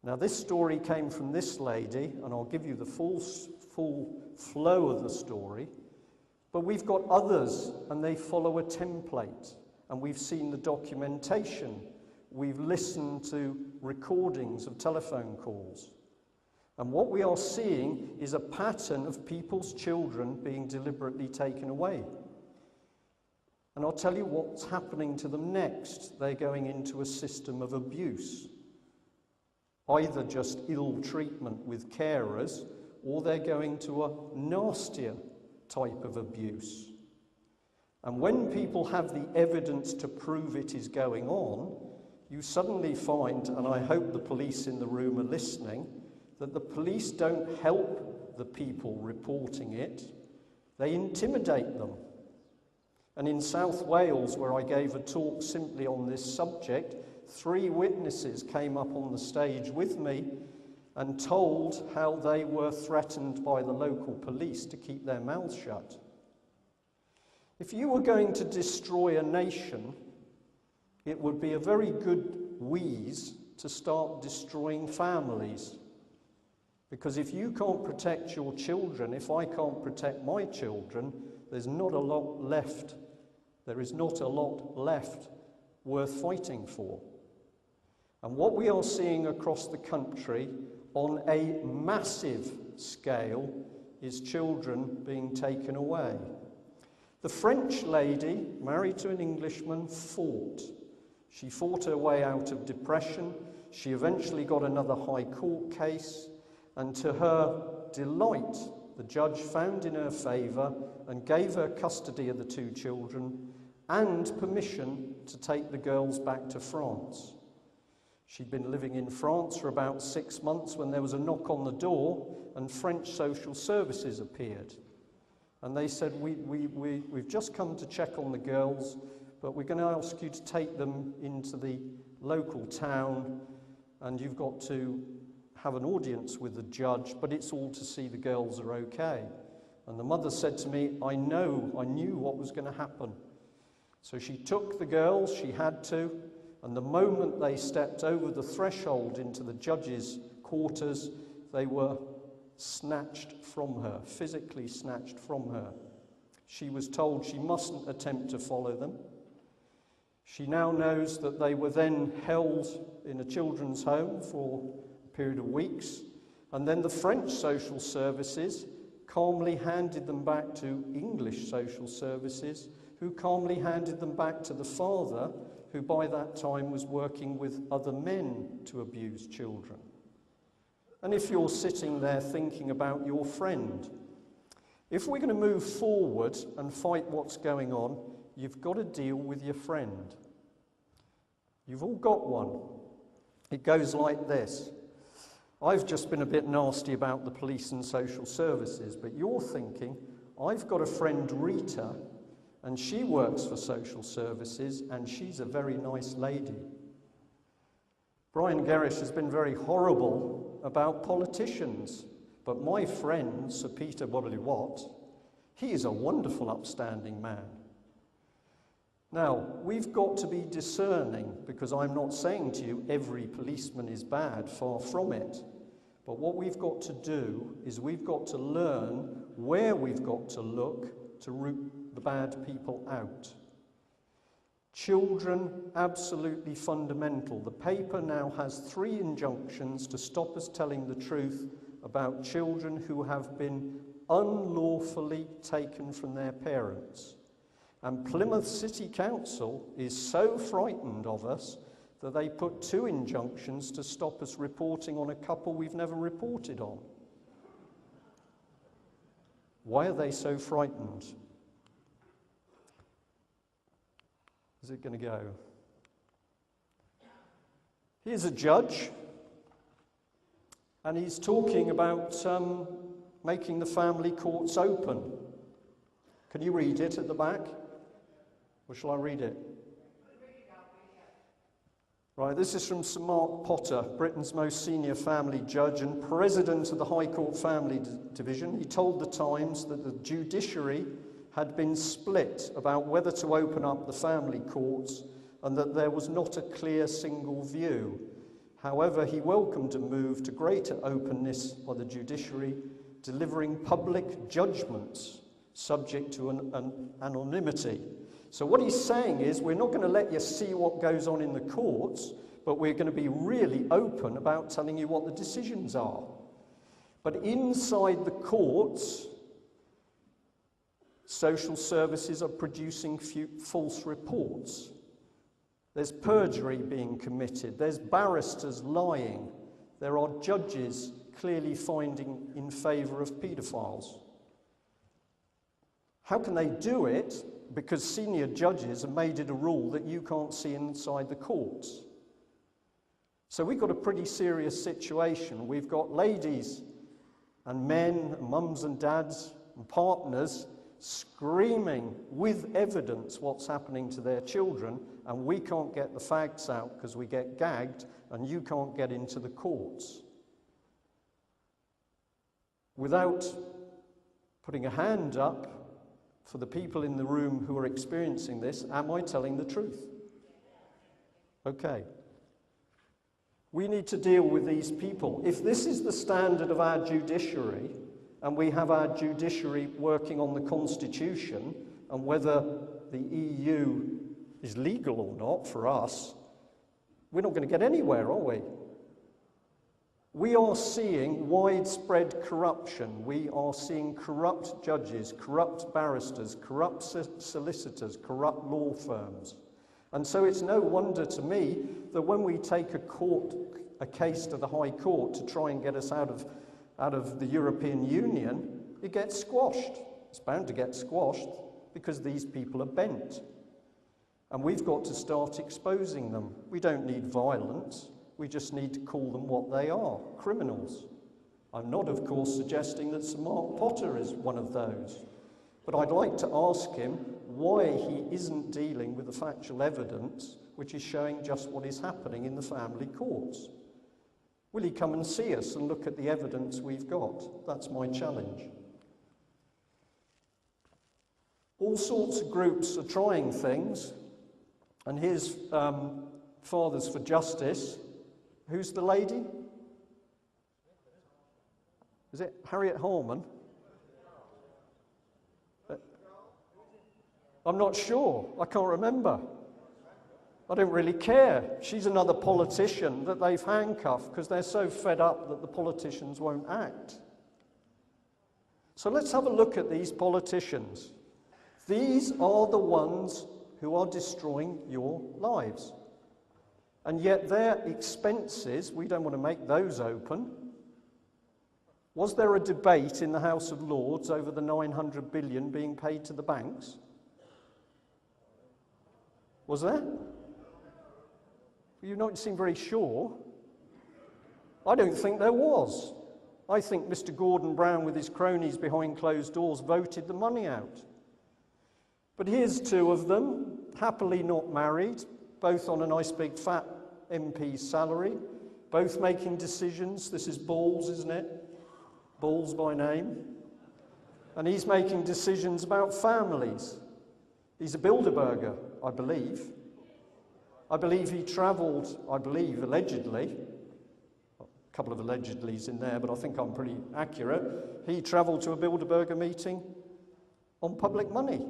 Now, this story came from this lady, and I'll give you the full flow of the story. But we've got others, and they follow a template. And we've seen the documentation. We've listened to recordings of telephone calls. And what we are seeing is a pattern of people's children being deliberately taken away. And I'll tell you what's happening to them next. They're going into a system of abuse. Either just ill treatment with carers, or they're going to a nastier type of abuse. And when people have the evidence to prove it is going on, you suddenly find, and I hope the police in the room are listening, that the police don't help the people reporting it, they intimidate them. And in South Wales, where I gave a talk simply on this subject, 3 witnesses came up on the stage with me and told how they were threatened by the local police to keep their mouths shut. If you were going to destroy a nation, it would be a very good wheeze to start destroying families. Because if you can't protect your children, if I can't protect my children, there's not a lot left. There is not a lot left worth fighting for. And what we are seeing across the country on a massive scale is children being taken away. The French lady, married to an Englishman, fought. She fought her way out of depression. She eventually got another high court case, and to her delight, the judge found in her favour and gave her custody of the 2 children and permission to take the girls back to France. She'd been living in France for about 6 months when there was a knock on the door and French social services appeared. And they said, we've just come to check on the girls, but we're going to ask you to take them into the local town, and you've got to have an audience with the judge, but it's all to see the girls are okay. And the mother said to me, I knew what was going to happen. So she took the girls, she had to, and the moment they stepped over the threshold into the judge's quarters, they were snatched from her, physically snatched from her. She was told she mustn't attempt to follow them. She now knows that they were then held in a children's home for a period of weeks, and then the French social services calmly handed them back to English social services, who calmly handed them back to the father, who by that time was working with other men to abuse children. And if you're sitting there thinking about your friend, if we're going to move forward and fight what's going on, you've got to deal with your friend. You've all got one. It goes like this. I've just been a bit nasty about the police and social services, but you're thinking, I've got a friend, Rita, and she works for social services, and she's a very nice lady. Brian Gerrish has been very horrible about politicians, but my friend, Sir Peter Bodley-Watt, he is a wonderful, upstanding man. Now, we've got to be discerning, because I'm not saying to you every policeman is bad, far from it. But what we've got to do is we've got to learn where we've got to look to root the bad people out. Children, absolutely fundamental. The paper now has 3 injunctions to stop us telling the truth about children who have been unlawfully taken from their parents. And Plymouth City Council is so frightened of us that they put 2 injunctions to stop us reporting on a couple we've never reported on. Why are they so frightened? Is it going to go? Here's a judge, and he's talking about making the family courts open. Can you read it at the back? Or shall I read it? Right, this is from Sir Mark Potter, Britain's most senior family judge and president of the High Court Family Division. He told the Times that the judiciary had been split about whether to open up the family courts and that there was not a clear single view. However, he welcomed a move to greater openness by the judiciary, delivering public judgments subject to an anonymity. So what he's saying is, we're not going to let you see what goes on in the courts, but we're going to be really open about telling you what the decisions are. But inside the courts, social services are producing false reports. There's perjury being committed. There's barristers lying. There are judges clearly finding in favour of paedophiles. How can they do it? Because senior judges have made it a rule that you can't see inside the courts. So we've got a pretty serious situation. We've got ladies and men, and mums and dads and partners screaming with evidence what's happening to their children, and we can't get the facts out because we get gagged, and you can't get into the courts. Without putting a hand up for the people in the room who are experiencing this, am I telling the truth? Okay. We need to deal with these people. If this is the standard of our judiciary, and we have our judiciary working on the Constitution, and whether the EU is legal or not for us, we're not going to get anywhere, are we? We are seeing widespread corruption. We are seeing corrupt judges, corrupt barristers, corrupt solicitors, corrupt law firms. And so it's no wonder to me that when we take a case to the High Court to try and get us out of the European Union, it gets squashed. It's bound to get squashed because these people are bent. And we've got to start exposing them. We don't need violence. We just need to call them what they are, criminals. I'm not, of course, suggesting that Sir Mark Potter is one of those. But I'd like to ask him why he isn't dealing with the factual evidence which is showing just what is happening in the family courts. Will he come and see us and look at the evidence we've got? That's my challenge. All sorts of groups are trying things, and here's Fathers for Justice. Who's the lady? Is it Harriet Harman? I'm not sure. I can't remember. I don't really care. She's another politician that they've handcuffed because they're so fed up that the politicians won't act. So let's have a look at these politicians. These are the ones who are destroying your lives. And yet their expenses, we don't want to make those open. Was there a debate in the House of Lords over the 900 billion being paid to the banks? Was there? You don't seem very sure. I don't think there was. I think Mr. Gordon Brown with his cronies behind closed doors voted the money out. But here's two of them, happily not married, both on a nice big fat MP's salary, both making decisions. This is Balls, isn't it? Balls by name. And he's making decisions about families. He's a Bilderberger, I believe. I believe he travelled, allegedly, a couple of allegedlys in there, but I think I'm pretty accurate. He travelled to a Bilderberger meeting on public money,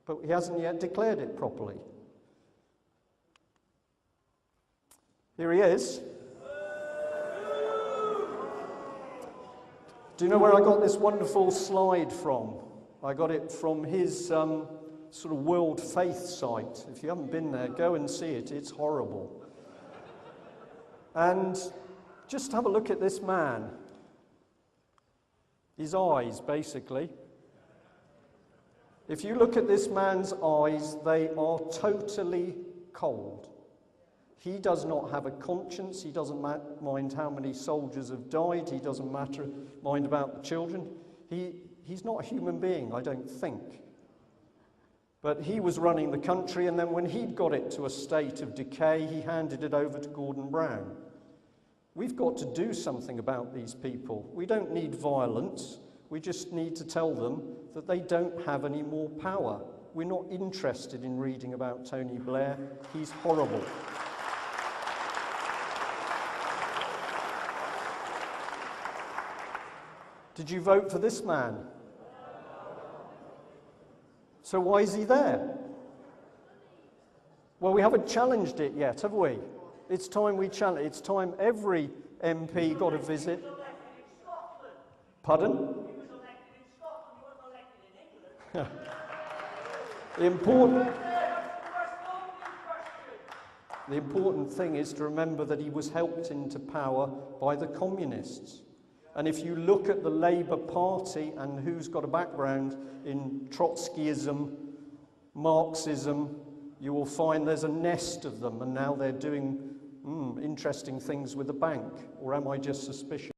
but he hasn't yet declared it properly. Here he is. Do you know where I got this wonderful slide from? I got it from his sort of World Faith site. If you haven't been there, go and see it. It's horrible. And just have a look at this man. His eyes, basically. If you look at this man's eyes, they are totally cold. He does not have a conscience. He doesn't mind how many soldiers have died. He doesn't mind about the children. He's not a human being, I don't think. But he was running the country, and then when he'd got it to a state of decay, he handed it over to Gordon Brown. We've got to do something about these people. We don't need violence. We just need to tell them that they don't have any more power. We're not interested in reading about Tony Blair. He's horrible. Did you vote for this man? So why is he there? Well, we haven't challenged it yet, have we? It's time we challenge. It's time every MP got a visit. Pardon? He was elected in Scotland. He wasn't elected in England. The important thing is to remember that he was helped into power by the communists. And if you look at the Labour Party and who's got a background in Trotskyism, Marxism, you will find there's a nest of them, and now they're doing interesting things with the bank. Or am I just suspicious?